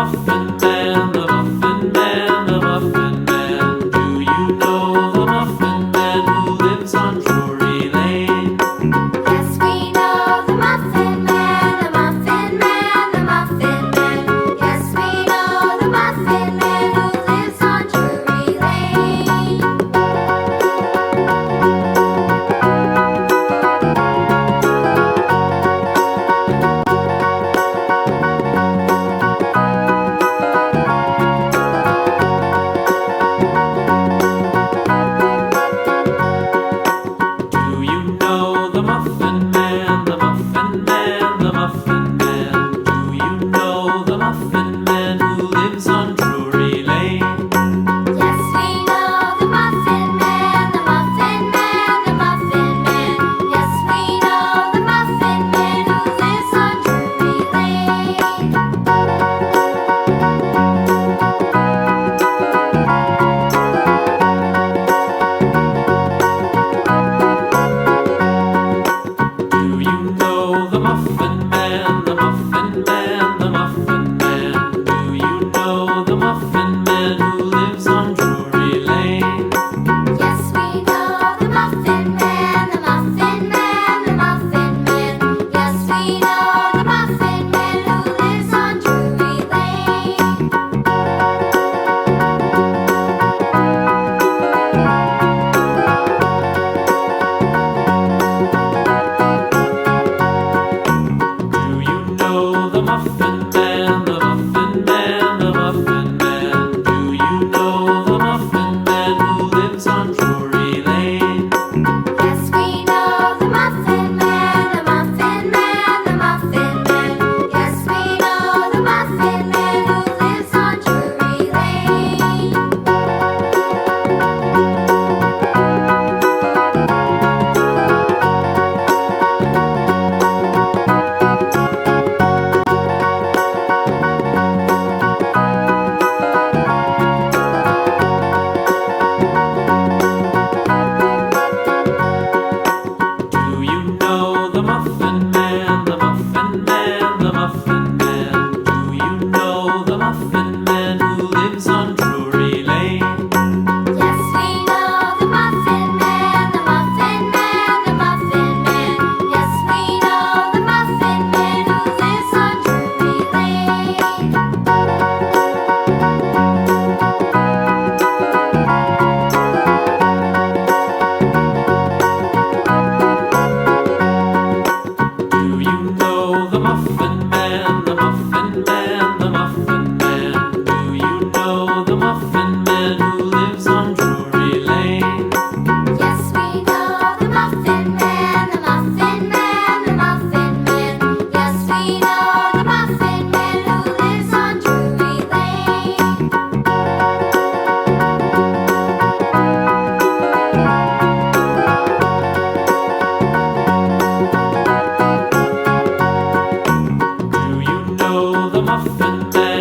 Muffin Man, the Muffin Man, the Muffin Man. Do you know the Muffin Man who lives on Drury Lane? Yes, we know the Muffin Man, the Muffin Man, the Muffin Man. Yes, we know the Muffin Man who lives on Drury Lane. Do you know the Muffin Man, the Muffin Man, the Muffin Man? Do you know the Muffin Man who lives on Drury Lane? Yes, we know the Muffin Man, the Muffin Man, the Muffin Man. Yes, we know the Muffin Man who lives on Drury Lane. Do you know the Muffin Man, the Muffin Man, the Muffin Man? Do you know the Muffin Man who lives on Drury Lane? Yes, we know the Muffin Man, the Muffin Man, the Muffin Man. Yes, we know the Muffin Man who lives on Drury Lane. Do you know the Muffin Man, the Muffin Man, the Muffin Man? Do you know the Muffin Man who lives on Drury Lane? Yes, we know the Muffin Man, the Muffin Man, the Muffin Man. Yes, we know the Muffin Man who lives on Drury Lane. Do you know the Muffin Man, the Muffin Man, the Muffin Man? Do you know the Muffin Man who lives on Drury Lane? Yes, we know the Muffin Man, the Muffin Man, the Muffin Man. Yes, we know the Muffin Man who lives on Drury Lane. Do you know the Muffin Man, the Muffin Man, the Muffin Man? Do you know the Muffin Man who lives on Drury Lane? Yes, we know the Muffin Man, the Muffin Man, the Muffin Man. Yes, we know the Muffin Man who lives on Drury Lane. Do you know the Muffin Man?